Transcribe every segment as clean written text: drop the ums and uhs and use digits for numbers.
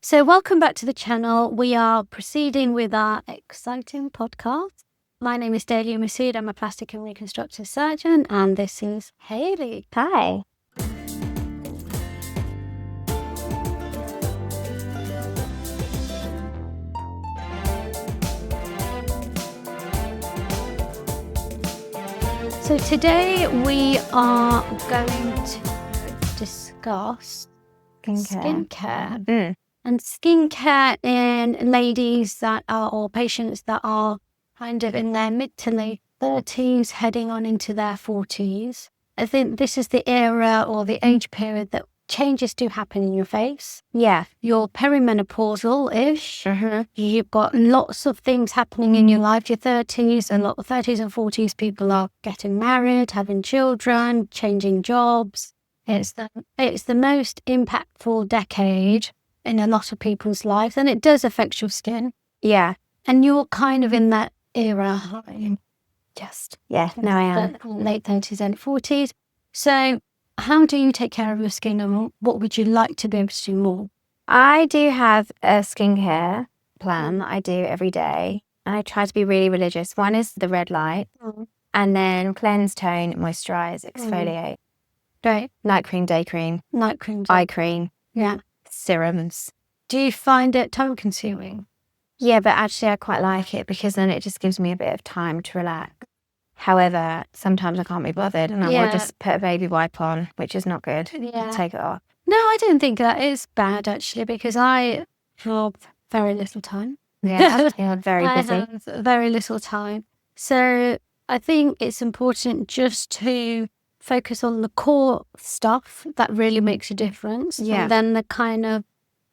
So welcome back to the channel. We are proceeding with our exciting podcast. My name is Dhalia Masud. I'm a plastic and reconstructive surgeon, and this is Hayley. Hi. So today we are going to discuss skincare. And skincare in ladies that are, or patients that are kind of in their mid to late 30s, heading on into their 40s. I think this is the era or the age period that changes do happen in your face. Yeah. You're perimenopausal-ish. You've got lots of things happening in your life. Your 30s, a lot of 30s and 40s, people are getting married, having children, changing jobs. It's the most impactful decade in a lot of people's lives, and it does affect your skin. Yeah. And you're kind of in that era. Now I am. Late 30s, early 40s. So how do you take care of your skin, and what would you like to be able to do more? I do have a skincare plan that I do every day, and I try to be really religious. One is the red light, and then cleanse, tone, moisturize, exfoliate. Right. Night cream, day cream, eye cream, serums. Do you find it time consuming? Yeah, but actually I quite like it because then it just gives me a bit of time to relax. However, sometimes I can't be bothered and I will just put a baby wipe on, which is not good. Take it off. No, I don't think that is bad actually, because I have very little time. Yeah, very busy. I have very little time. So I think it's important just to focus on the core stuff that really makes a difference. Yeah. And then the kind of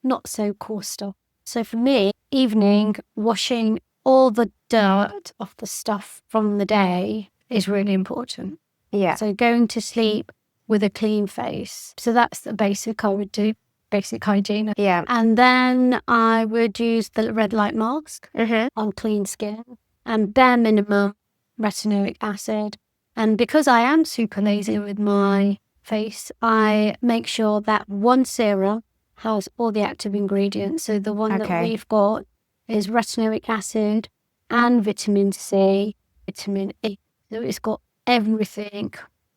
not so core stuff. So for me, evening, washing all the dirt off the stuff from the day is really important. Yeah. So going to sleep with a clean face. So that's the basic I would do, basic hygiene. Yeah. And then I would use the red light mask on clean skin, and bare minimum retinoic acid. And because I am super lazy with my face, I make sure that one serum has all the active ingredients. So the one that we've got is retinoic acid and vitamin C, vitamin E. So it's got everything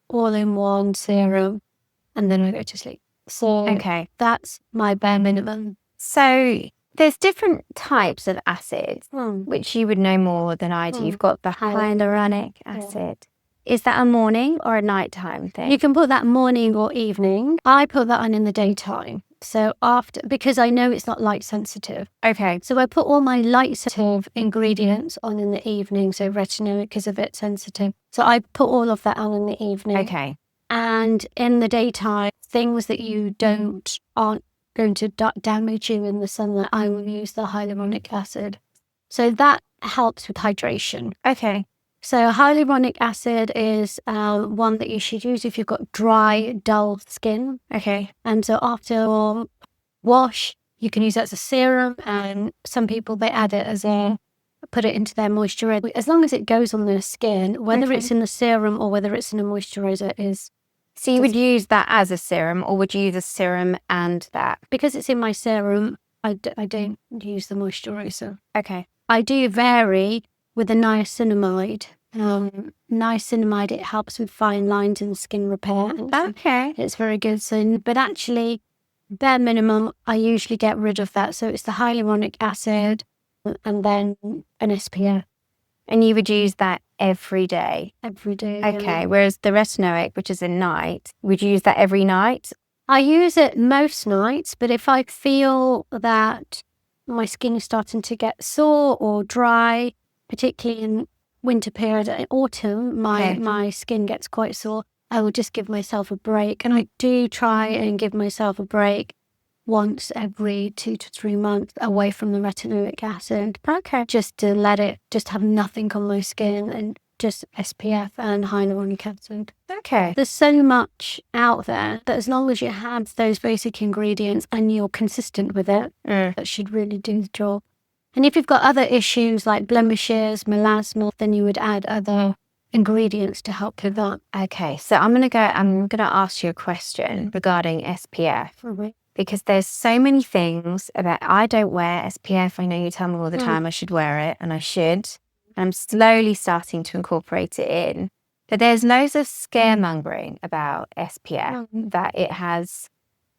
all in one serum, and then I go to sleep. So that's my bare minimum. So there's different types of acids, which you would know more than I do. You've got the hyaluronic acid. Is that a morning or a nighttime thing? You can put that morning or evening. I put that on in the daytime. So after, because I know it's not light sensitive. Okay. So I put all my light sensitive ingredients on in the evening. So retinoic is a bit sensitive. So I put all of that on in the evening. Okay. And in the daytime, things that you aren't going to damage you in the sunlight, I will use the hyaluronic acid. So that helps with hydration. Okay. So hyaluronic acid is one that you should use if you've got dry, dull skin. Okay. And so after wash, you can use that as a serum, and some people, they add it put it into their moisturizer. As long as it goes on their skin, whether it's in the serum or whether it's in a moisturizer is... So you would use that as a serum, or would you use a serum and that? Because it's in my serum, I don't use the moisturizer. Okay. I do vary with the niacinamide. Niacinamide, it helps with fine lines and skin repair. Okay. It's very good. So, but actually, bare minimum, I usually get rid of that. So it's the hyaluronic acid and then an SPF. And you would use that every day? Every day. Okay. Whereas the retinoic, which is at night, would you use that every night? I use it most nights, but if I feel that my skin is starting to get sore or dry, particularly in winter period, in autumn, my skin gets quite sore, I will just give myself a break. And I do try and give myself a break once every 2 to 3 months away from the retinoic acid. Okay. Just to let it just have nothing on my skin and just SPF and hyaluronic acid. Okay. There's so much out there that as long as you have those basic ingredients and you're consistent with it, that should really do the job. And if you've got other issues like blemishes, melasma, then you would add other ingredients to help with that. Okay, so I'm gonna ask you a question regarding SPF. because there's so many things about, I don't wear SPF. I know you tell me all the time I should wear it, and I should. I'm slowly starting to incorporate it in. But there's loads of scaremongering about SPF, that it has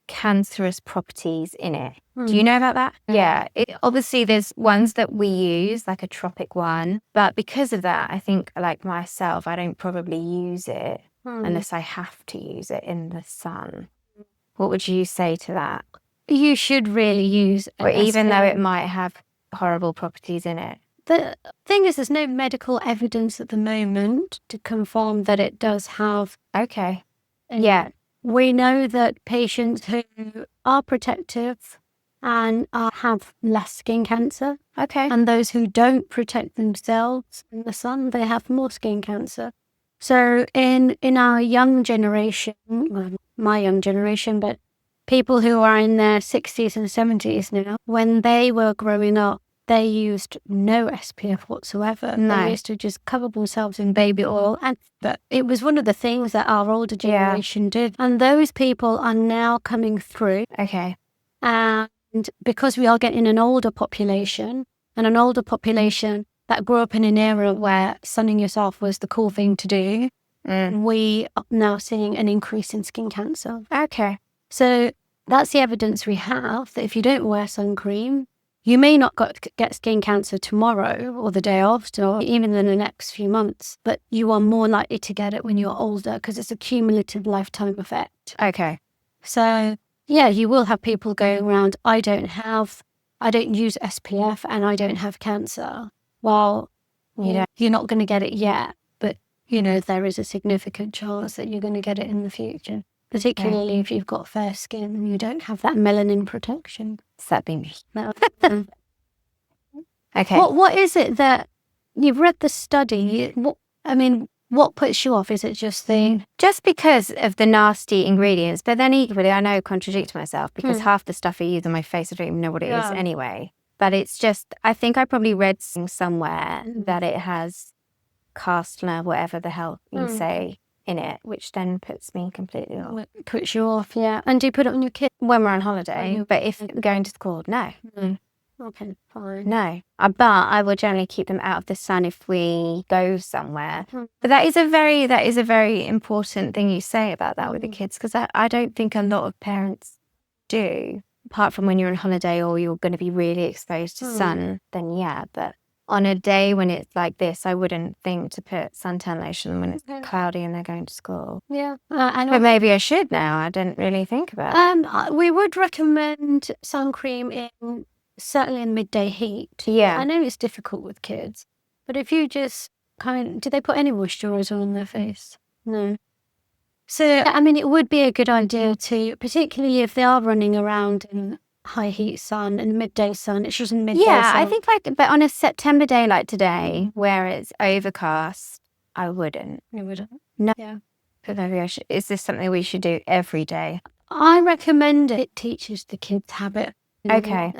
cancerous properties in it. Do you know about that? Yeah. Obviously, there's ones that we use, like a tropic one. But because of that, I think, like myself, I don't probably use it unless I have to use it in the sun. What would you say to that? You should really use Or even though it might have horrible properties in it. The thing is, there's no medical evidence at the moment to confirm that it does have. Okay. Yeah. We know that patients who are protective and have less skin cancer. Okay. And those who don't protect themselves in the sun, they have more skin cancer. So in our young generation, well, my young generation, but people who are in their 60s and 70s now, when they were growing up, they used no SPF whatsoever. No. They used to just cover themselves in baby oil. But it was one of the things that our older generation did. And those people are now coming through. Okay. And because we are getting an older population, and an older population that grew up in an era where sunning yourself was the cool thing to do, we are now seeing an increase in skin cancer. Okay. So that's the evidence we have, that if you don't wear sun cream, you may not get skin cancer tomorrow or the day after, or even in the next few months, but you are more likely to get it when you're older because it's a cumulative lifetime effect. Okay. So, yeah, you will have people going around, I don't use SPF and I don't have cancer. Well, you're not going to get it yet, but, there is a significant chance that you're going to get it in the future. Particularly if you've got fair skin and you don't have that melanin protection. Does that be me? No. Okay. What is it that you've read the study? What puts you off? Is it just just because of the nasty ingredients? But then equally, I know I contradict myself because half the stuff I use on my face, I don't even know what it is anyway. But it's just, I think I probably read somewhere that it has castler, whatever the hell you say, in it, which then puts me completely off. Puts you off, yeah. And do you put it on your kids? When we're on holiday, but if going to school, no. Okay, fine. No. But I will generally keep them out of the sun if we go somewhere. But that is a very important thing you say about that with the kids, because I don't think a lot of parents do, apart from when you're on holiday or you're going to be really exposed to sun, then yeah, but on a day when it's like this, I wouldn't think to put suntan lotion when it's cloudy and they're going to school. Yeah. But maybe I should now. I didn't really think about it. We would recommend sun cream certainly in midday heat. Yeah. I know it's difficult with kids, but if you just do they put any moisturiser on their face? No. So, it would be a good idea to, particularly if they are running around in high heat sun and midday sun. It's just midday sun. I think but on a September day like today, where it's overcast, I wouldn't. You wouldn't? No. Yeah. But maybe I should. Is this something we should do every day? I recommend it. It teaches the kids habit. Okay.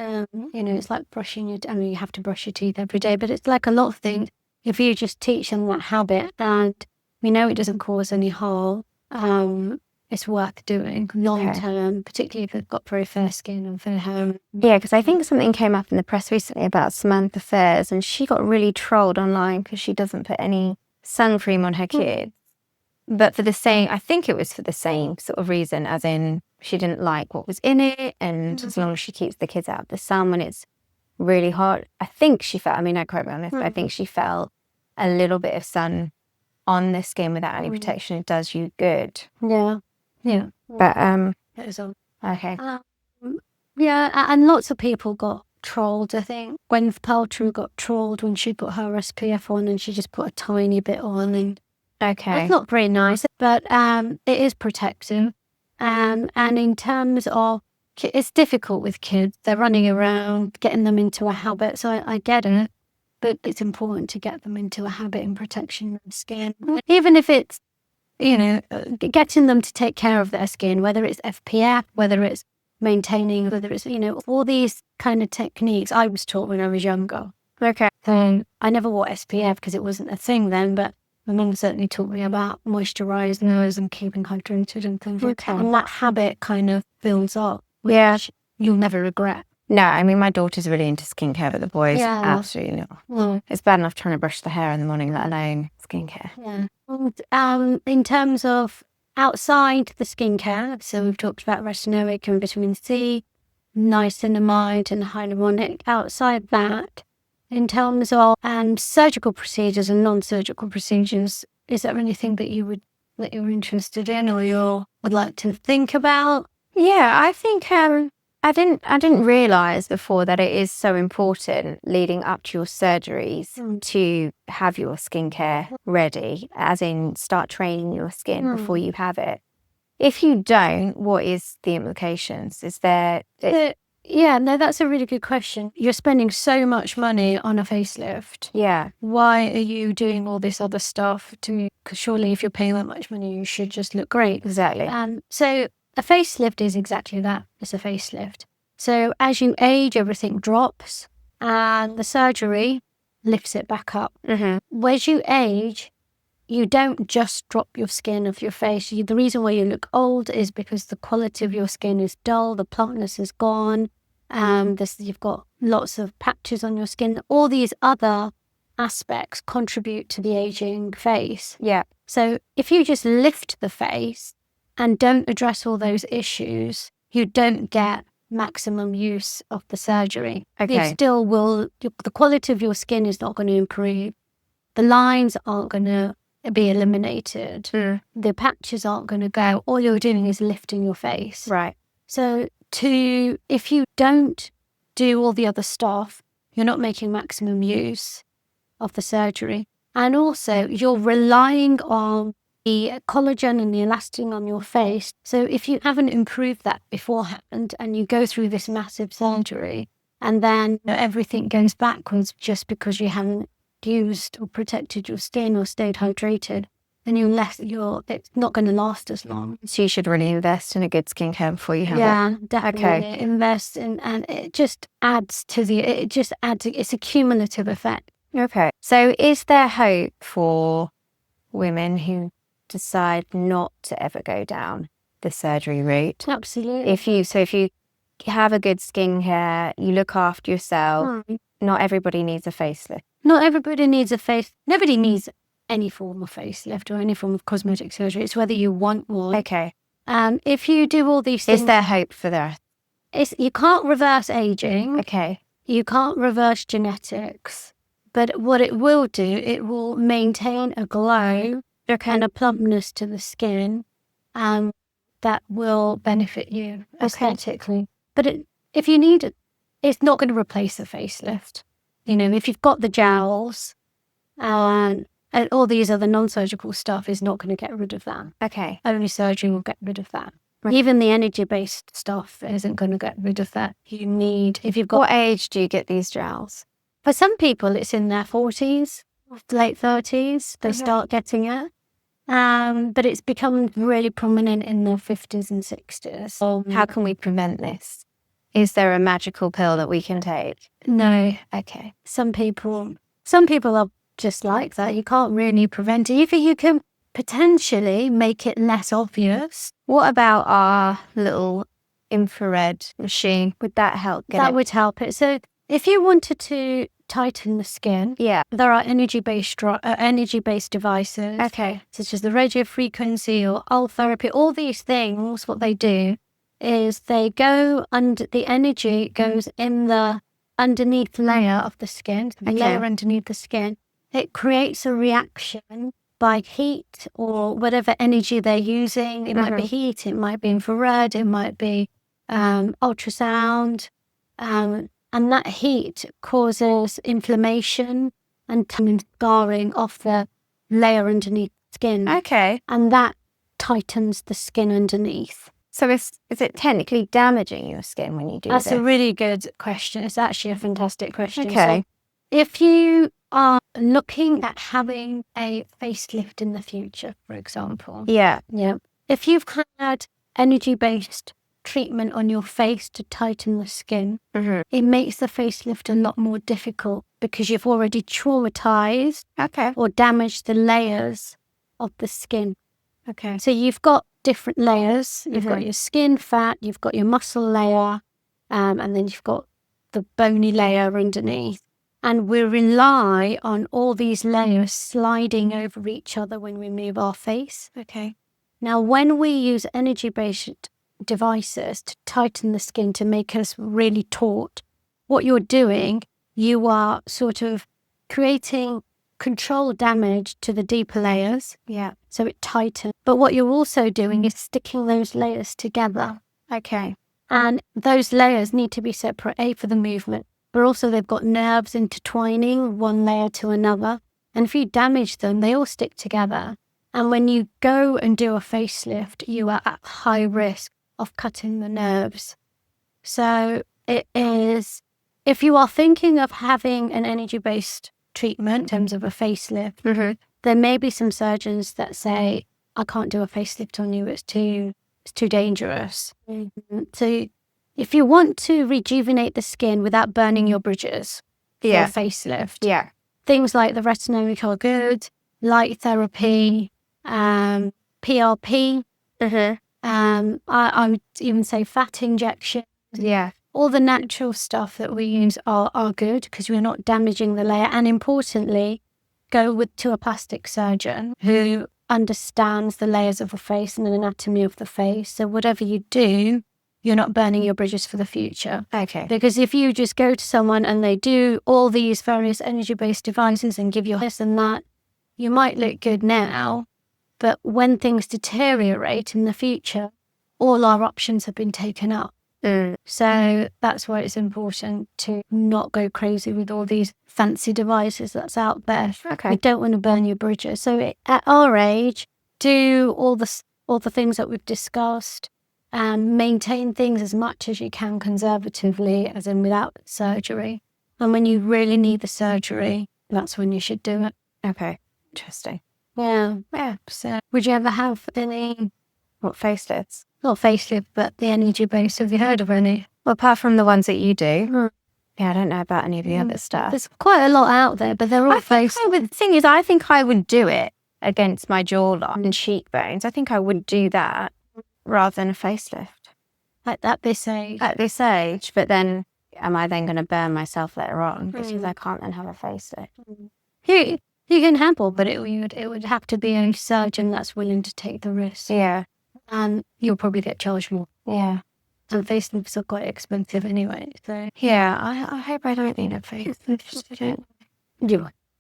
It's like brushing you have to brush your teeth every day, but it's like a lot of things. If you just teach them that habit, and we know it doesn't cause any harm, it's worth doing long term, particularly if they've got very fair skin and fair hair. Yeah, because I think something came up in the press recently about Samantha Fairs, and she got really trolled online because she doesn't put any sun cream on her kids. But I think it was for the same sort of reason, as in she didn't like what was in it, and as long as she keeps the kids out of the sun when it's really hot, I think she felt, don't quote me on this, but I think she felt a little bit of sun on the skin without any protection, it does you good. Yeah. Yeah. But, it was on. Okay. And lots of people got trolled, I think. Gwyneth Paltrow got trolled when she got her SPF on and she just put a tiny bit on, and okay. it's not very nice, but it is protective. And in terms of, it's difficult with kids. They're running around, getting them into a habit. So I get it, but it's important to get them into a habit in protection of skin. Even if it's, getting them to take care of their skin, whether it's SPF, whether it's maintaining, whether it's, all these kind of techniques I was taught when I was younger. Okay. So I never wore SPF because it wasn't a thing then, but my mum certainly taught me about moisturising and keeping hydrated and things like that. And that habit kind of builds up. which you'll never regret. No, I mean, my daughter's really into skincare, but the boys, absolutely not. No. It's bad enough trying to brush the hair in the morning, let alone skincare. Yeah. And in terms of outside the skincare, so we've talked about retinoic and vitamin C, niacinamide and hyaluronic. Outside that, in terms of surgical procedures and non-surgical procedures, is there anything that you're interested in or you would like to think about? Yeah, I think I didn't realize before that it is so important leading up to your surgeries to have your skincare ready, as in start training your skin before you have it. If you don't, what is the implications? Is there... Yeah, no, that's a really good question. You're spending so much money on a facelift. Yeah. Why are you doing all this other stuff because surely if you're paying that much money, you should just look great. Exactly. So a facelift is exactly that. It's a facelift. So as you age, everything drops and the surgery lifts it back up. As you age, you don't just drop your skin off your face. The reason why you look old is because the quality of your skin is dull, the plumpness is gone, you've got lots of patches on your skin. All these other aspects contribute to the aging face. Yeah. So if you just lift the face and don't address all those issues, you don't get maximum use of the surgery. Okay. You still will, the quality of your skin is not going to improve. The lines aren't going to be eliminated. The patches aren't going to go. All you're doing is lifting your face. Right. So if you don't do all the other stuff, you're not making maximum use of the surgery. And also you're relying on the collagen and the elastin on your face. So if you haven't improved that beforehand and you go through this massive surgery and then everything goes backwards just because you haven't used or protected your skin or stayed hydrated, then it's not going to last as long. So you should really invest in a good skincare before you have it. Yeah, definitely. Okay. Invest in, and it just adds it's a cumulative effect. Okay. So is there hope for women who decide not to ever go down the surgery route? Absolutely. If you have a good skincare, you look after yourself, not everybody needs a facelift. Not everybody needs nobody needs any form of facelift or any form of cosmetic surgery. It's whether you want one. Okay. If you do all these things... Is there hope for that? You can't reverse aging. Okay. You can't reverse genetics. But what it will do, it will maintain a glow and a plumpness to the skin that will benefit you aesthetically. But if you need it, it's not going to replace a facelift. If you've got the jowls and all these other non-surgical stuff is not going to get rid of that. Okay. Only surgery will get rid of that. Right. Even the energy-based stuff isn't going to get rid of that. If you've got... What age do you get these jowls? For some people, it's in their 40s, late 30s, they start getting it. But it's become really prominent in their 50s and 60s. How can we prevent this? Is there a magical pill that we can take? No. Okay. Some people are just like that. You can't really prevent it. Either you can potentially make it less obvious. What about our little infrared machine? Would that help? That would help it. So if you wanted to tighten the skin, there are energy-based devices. Okay. Such as the radiofrequency or ultrasound therapy. All these things, what they do is they go under, the energy goes in the underneath layer of the skin, the layer underneath the skin. It creates a reaction by heat or whatever energy they're using. It might be heat, it might be infrared, it might be ultrasound. And that heat causes inflammation and scarring of the layer underneath the skin. Okay. And that tightens the skin underneath. So is it technically damaging your skin when you do this? That's a really good question. It's actually a fantastic question. Okay. So if you are looking at having a facelift in the future, for example. Yeah. If you've had energy-based treatment on your face to tighten the skin, it makes the facelift a lot more difficult because you've already traumatized or damaged the layers of the skin. Okay. So you've got different layers. You've got your skin, fat, you've got your muscle layer, and then you've got the bony layer underneath. And we rely on all these layers sliding over each other when we move our face. Okay. Now, when we use energy-based devices to tighten the skin to make us really taut, what you're doing, you are sort of creating control damage to the deeper layers. Yeah. So it tightens. But what you're also doing is sticking those layers together. Okay. And those layers need to be separate, A, for the movement, but also they've got nerves intertwining one layer to another. And if you damage them, they all stick together. And when you go and do a facelift, you are at high risk of cutting the nerves. So it is, if you are thinking of having an energy-based treatment in terms of a facelift, there may be some surgeons that say, I can't do a facelift on you, it's too dangerous. So if you want to rejuvenate the skin without burning your bridges for a facelift, things like the Retinol are good, light therapy, PRP, I would even say fat injection. Yeah. All the natural stuff that we use are good because we're not damaging the layer. And importantly, go to a plastic surgeon who understands the layers of the face and the anatomy of the face. So whatever you do, you're not burning your bridges for the future. Okay. Because if you just go to someone and they do all these various energy-based devices and give you this and that, you might look good now, but when things deteriorate in the future, all our options have been taken up. So that's why it's important to not go crazy with all these fancy devices that's out there. Okay. We don't want to burn your bridges. So at our age, do all the things that we've discussed, and maintain things as much as you can conservatively, as in without surgery. And when you really need the surgery, that's when you should do it. Okay. Interesting. Yeah. So would you ever have any, What facelifts? not facelift, but the energy base? Have you heard of any? Well, apart from the ones that you do. Yeah, I don't know about any of the other stuff. There's quite a lot out there, but they're all The thing is, I think I would do it against my jawline and cheekbones. I think I would do that rather than a facelift. At this age. At this age, but then am I then going to burn myself later on because I can't then have a facelift? You can handle, but it would have to be a surgeon that's willing to take the risk. Yeah. And you'll probably get charged more. Yeah. And facelifts are quite expensive anyway. So Yeah, I hope I don't need a facelift.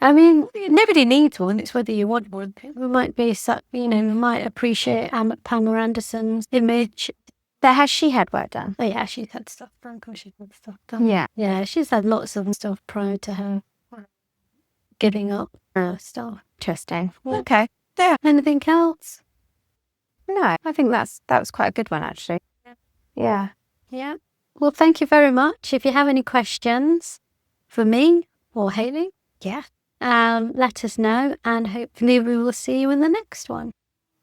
I mean, nobody needs one. It's whether you want one. We might be, we might appreciate Pamela Anderson's image. But has she had work done? Oh yeah, she's had stuff done. Of course she's had stuff done. Yeah. Yeah, she's had lots of stuff prior to her giving up stuff. Interesting. Yeah. Okay. Yeah. Anything else? No, I think that was quite a good one, actually. Yeah. Yeah. Well, thank you very much. If you have any questions for me or Hayley, let us know, and hopefully we will see you in the next one.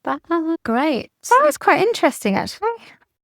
Bye. Great. That was quite interesting, actually.